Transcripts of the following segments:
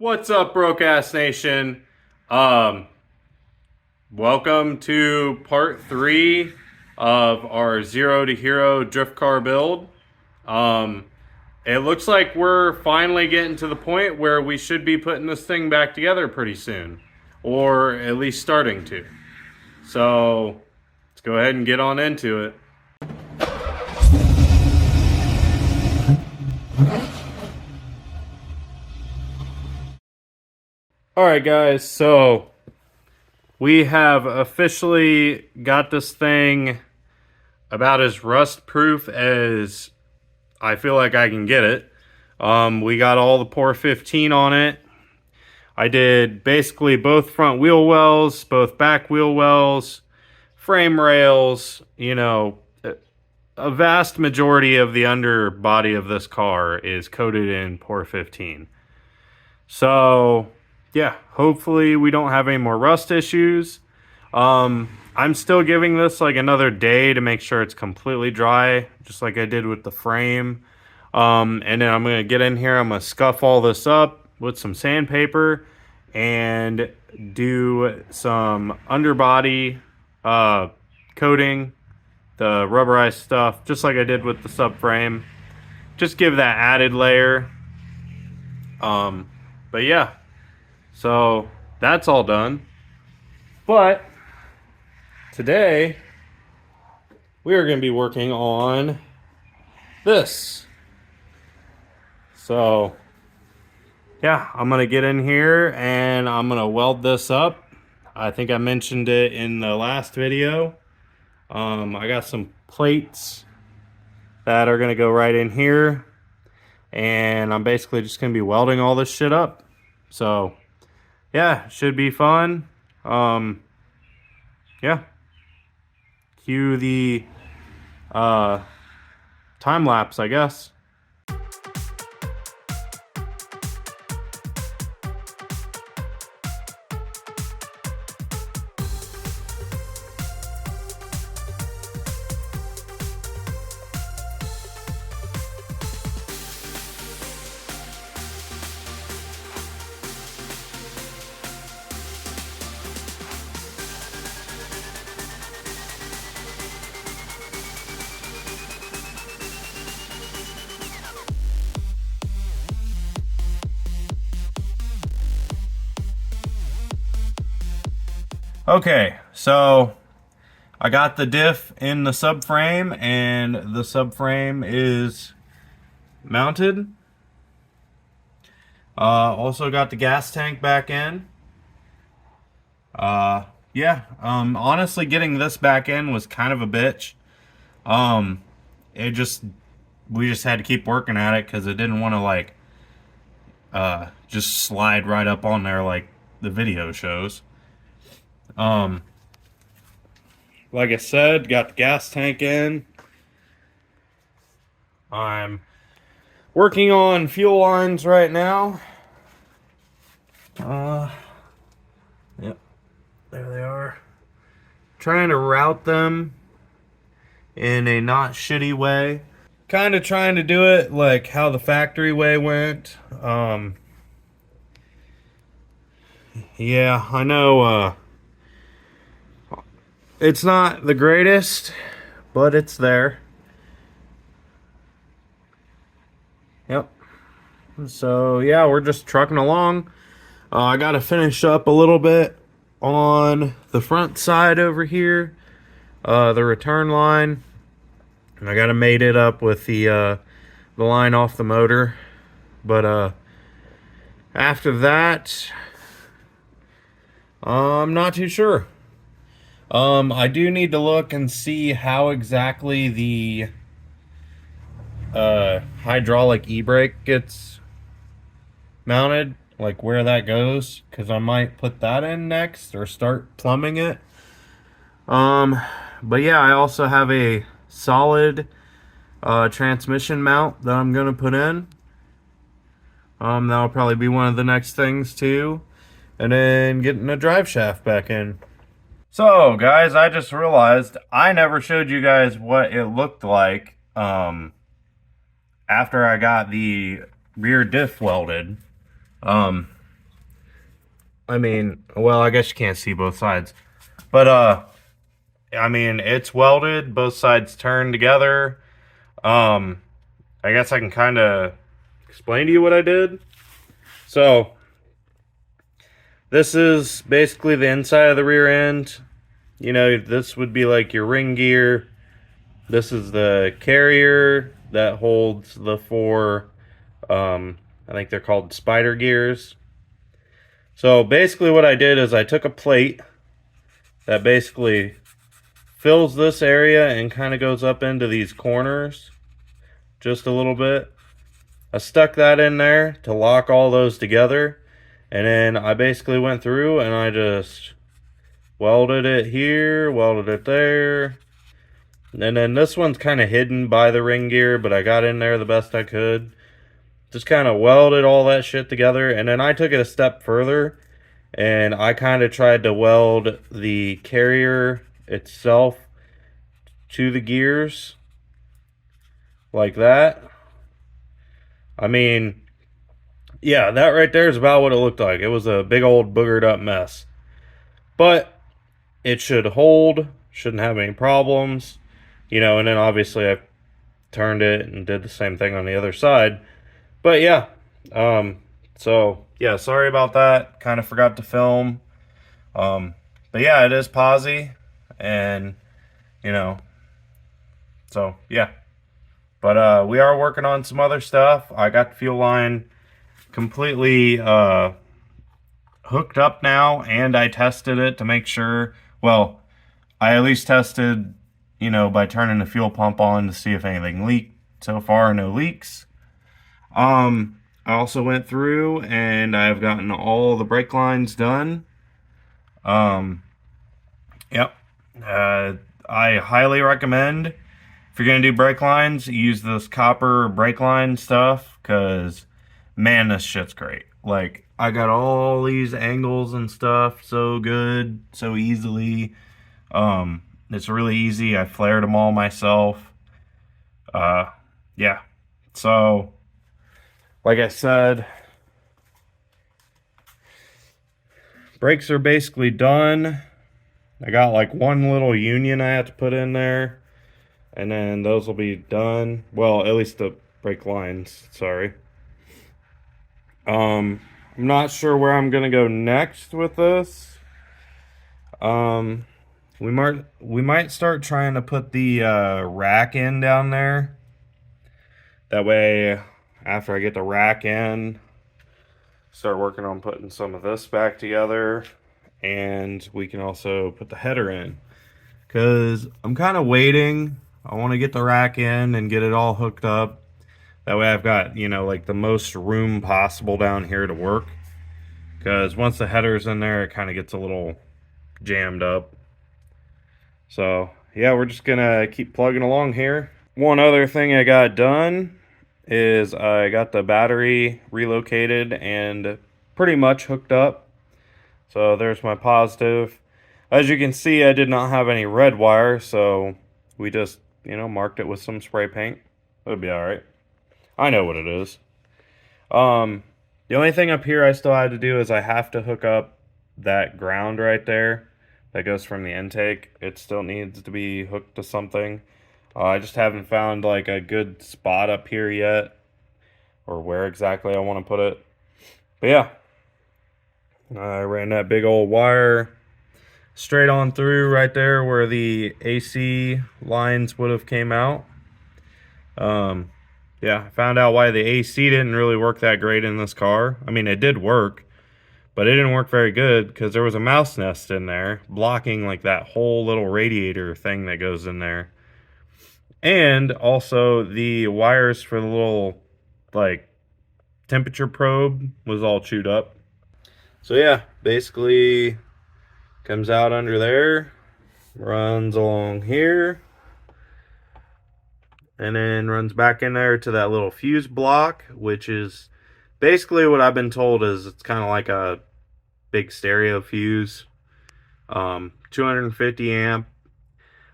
What's up, broke ass nation? Um, Welcome to part 3 of our zero to hero drift car build. Um, it looks like we're finally getting to the point where we should be putting this thing back together pretty soon, or at least starting to. So let's go ahead and get on into it. Alright guys, so we have officially got this thing about as rust proof as I feel like I can get it. We got all the Pour 15 on it. I did basically both front wheel wells, both back wheel wells, frame rails, a vast majority of the underbody of this car is coated in Pour 15. So yeah, hopefully we don't have any more rust issues. I'm still giving this like another day to make sure it's completely dry, just like I did with the frame. And then I'm going to get in here, I'm going to scuff all this up with some sandpaper and do some underbody coating, the rubberized stuff, just like I did with the subframe. Just give that added layer. But yeah, so that's all done. But today we are going to be working on this. So yeah, I'm going to get in here and I'm going to weld this up. I think I mentioned it in the last video. I got some plates that are going to go right in here. And I'm basically just going to be welding all this shit up. So yeah, should be fun. Yeah. Cue the time lapse, I guess. Okay, so I got the diff in the subframe and the subframe is mounted. Also got the gas tank back in. Yeah, honestly getting this back in was kind of a bitch. We just had to keep working at it because it didn't want to like just slide right up on there like the video shows. Like I said, got the gas tank in. I'm working on fuel lines right now. Yep, there they are. Trying to route them in a not shitty way. Kind of trying to do it like how the factory way went. Yeah, I know, it's not the greatest, but it's there. Yep. So yeah, we're just trucking along. I got to finish up a little bit on the front side over here, the return line. And I got to mate it up with the line off the motor. But after that, I'm not too sure. I do need to look and see how exactly the hydraulic e-brake gets mounted, like where that goes, because I might put that in next or start plumbing it. But yeah, I also have a solid transmission mount that I'm gonna put in. That'll probably be one of the next things too, and then getting a drive shaft back in. So guys, I just realized I never showed you guys what it looked like after I got the rear diff welded. I mean, well, I guess you can't see both sides. But, I mean, it's welded. Both sides turn together. I guess I can kind of explain to you what I did. So, this is basically the inside of the rear end. You know, this would be like your ring gear. This is the carrier that holds the four, I think they're called spider gears. So basically what I did is I took a plate that basically fills this area and kind of goes up into these corners just a little bit. I stuck that in there to lock all those together, and then I basically went through and I just welded it here, welded it there, and then this one's kind of hidden by the ring gear, but I got in there the best I could. Just kind of welded all that shit together, and then I took it a step further and I kind of tried to weld the carrier itself to the gears like that. I mean, yeah, that right there is about what it looked like. It was a big old boogered up mess, but it should hold, shouldn't have any problems, you know. And then obviously I turned it and did the same thing on the other side. But yeah, so yeah, sorry about that. Kind of forgot to film. But yeah, it is posy, and you know, so yeah. But we are working on some other stuff. I got the fuel line completely hooked up now, and I tested it to make sure. Well, I at least tested, you know, by turning the fuel pump on to see if anything leaked. So far, no leaks. I also went through and I've gotten all the brake lines done. Yep. I highly recommend, if you're gonna do brake lines, use this copper brake line stuff, because man, this shit's great. Like, I got all these angles and stuff so good, so easily. It's really easy. I flared them all myself. Yeah. So, like I said, brakes are basically done. I got like one little union I have to put in there, and then those will be done. Well, at least the brake lines, sorry. I'm not sure where I'm gonna go next with this. We might start trying to put the rack in down there. That way, after I get the rack in, start working on putting some of this back together, and we can also put the header in, because I'm kind of waiting. I want to get the rack in and get it all hooked up. That way I've got, you know, like the most room possible down here to work, because once the header's in there, it kind of gets a little jammed up. So yeah, we're just gonna keep plugging along here. One other thing I got done is I got the battery relocated and pretty much hooked up. So there's my positive. As you can see, I did not have any red wire, so we just, you know, marked it with some spray paint. It'll be alright. I know what it is. The only thing up here I still had to do is I have to hook up that ground right there that goes from the intake. It still needs to be hooked to something. I just haven't found like a good spot up here yet, or where exactly I want to put it. But yeah, I ran that big old wire straight on through right there where the AC lines would have came out. Yeah, I found out why the AC didn't really work that great in this car. I mean, it did work, but it didn't work very good because there was a mouse nest in there blocking like that whole little radiator thing that goes in there. And also the wires for the little like temperature probe was all chewed up. So yeah, basically comes out under there, runs along here, and then runs back in there to that little fuse block, which is basically what I've been told is it's kind of like a big stereo fuse. 250 amp.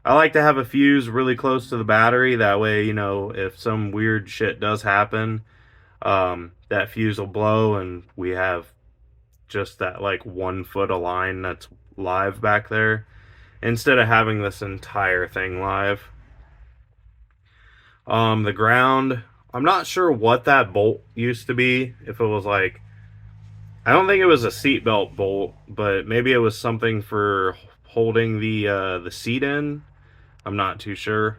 I like to have a fuse really close to the battery. That way, you know, if some weird shit does happen, that fuse will blow and we have just that like 1 foot of line that's live back there, instead of having this entire thing live. The ground, I'm not sure what that bolt used to be. If it was like, I don't think it was a seatbelt bolt, but maybe it was something for holding the seat in. I'm not too sure.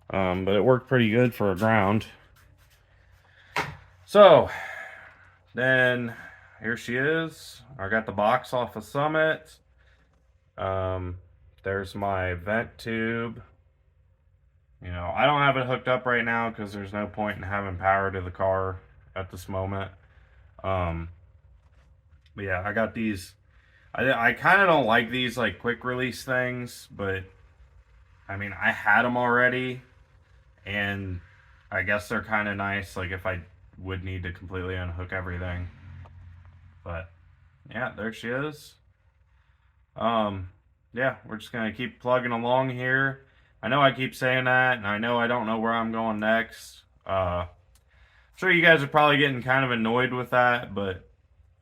But it worked pretty good for a ground. So then here she is. I got the box off of Summit. There's my vent tube. You know, I don't have it hooked up right now because there's no point in having power to the car at this moment. But yeah, I got these. I kind of don't like these like quick release things, but I mean, I had them already, and I guess they're kind of nice, like if I would need to completely unhook everything. But yeah, there she is. Yeah, we're just gonna keep plugging along here. I know I keep saying that, and I know I don't know where I'm going next. I'm sure you guys are probably getting kind of annoyed with that, but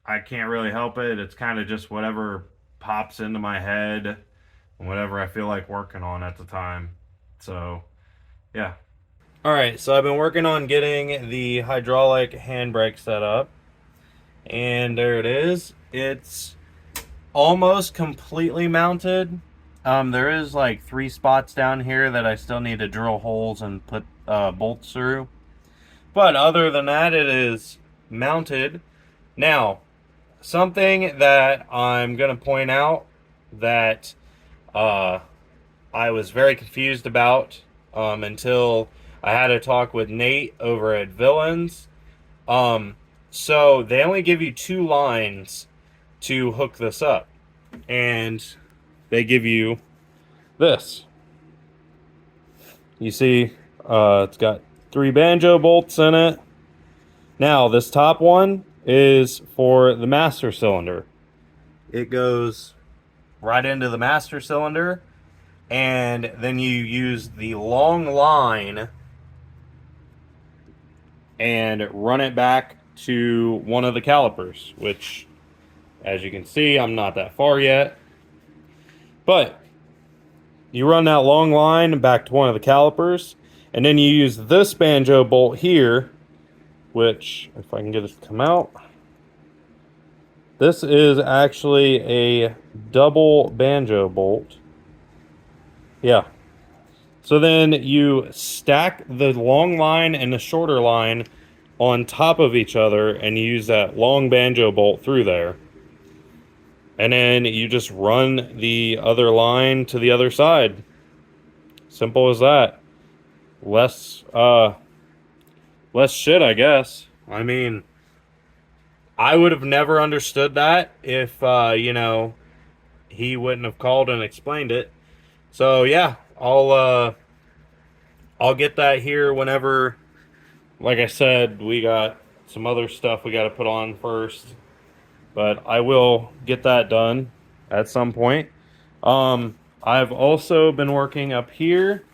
I can't really help it. It's kind of just whatever pops into my head and whatever I feel like working on at the time. So, yeah. All right, so I've been working on getting the hydraulic handbrake set up, and there it is. It's almost completely mounted. There is like 3 spots down here that I still need to drill holes and put bolts through. But other than that, it is mounted. Now, something that I'm going to point out that I was very confused about until I had a talk with Nate over at Villains. So they only give you 2 lines to hook this up, and they give you this. You see, it's got 3 banjo bolts in it. Now, this top one is for the master cylinder. It goes right into the master cylinder, and then you use the long line and run it back to one of the calipers, which, as you can see, I'm not that far yet. But you run that long line back to one of the calipers, and then you use this banjo bolt here, which, if I can get it to come out, this is actually a double banjo bolt. Yeah. So then you stack the long line and the shorter line on top of each other, and you use that long banjo bolt through there. And then you just run the other line to the other side. Simple as that. Less shit, I guess. I mean, I would have never understood that if, you know, he wouldn't have called and explained it. So yeah, I'll get that here whenever. Like I said, we got some other stuff we got to put on first, but I will get that done at some point. I've also been working up here.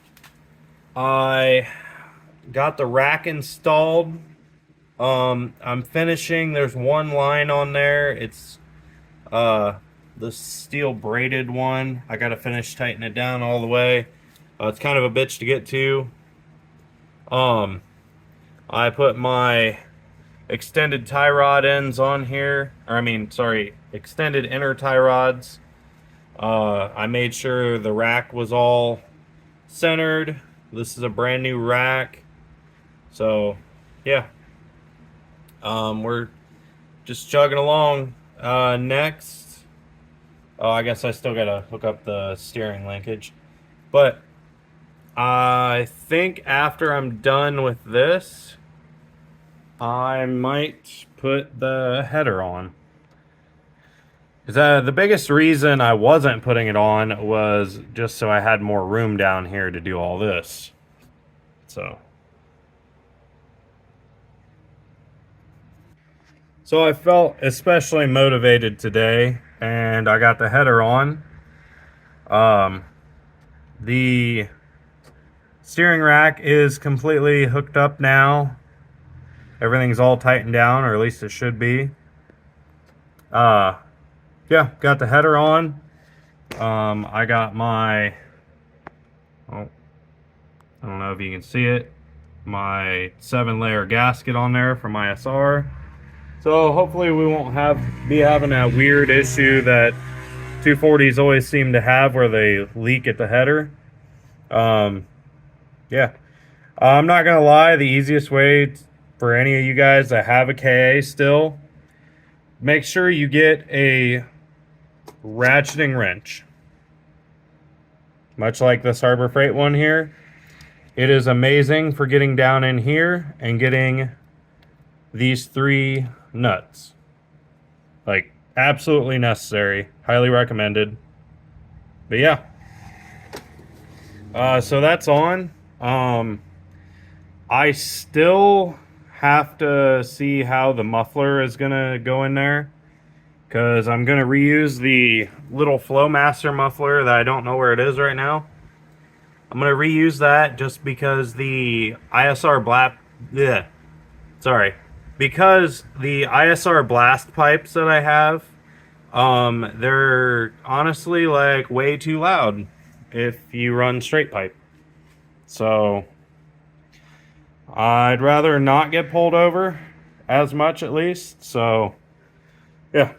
I got the rack installed. I'm finishing. There's 1 line on there. It's the steel braided one. I gotta finish tightening it down all the way. It's kind of a bitch to get to. I put my extended tie rod ends on here, or I mean, sorry, extended inner tie rods. I made sure the rack was all centered. This is a brand new rack, so yeah. We're just chugging along. Next, oh, I guess I still gotta hook up the steering linkage, but I think after I'm done with this, I might put the header on. The biggest reason I wasn't putting it on was just so I had more room down here to do all this. So I felt especially motivated today, and I got the header on. The steering rack is completely hooked up now. Everything's all tightened down, or at least it should be. Yeah, got the header on. I got my, oh, I don't know if you can see it, my 7-layer gasket on there for my SR. So hopefully we won't be having that weird issue that 240s always seem to have where they leak at the header. Yeah. I'm not gonna lie, the easiest way for any of you guys that have a KA still, make sure you get a ratcheting wrench. Much like this Harbor Freight one here. It is amazing for getting down in here and getting these 3 nuts. Like, absolutely necessary. Highly recommended. But yeah. So that's on. I still have to see how the muffler is gonna go in there, because I'm gonna reuse the little Flowmaster muffler that I don't know where it is right now. I'm gonna reuse that just because the ISR because the ISR blast pipes that I have, they're honestly like way too loud if you run straight pipe. So I'd rather not get pulled over as much, at least. So yeah.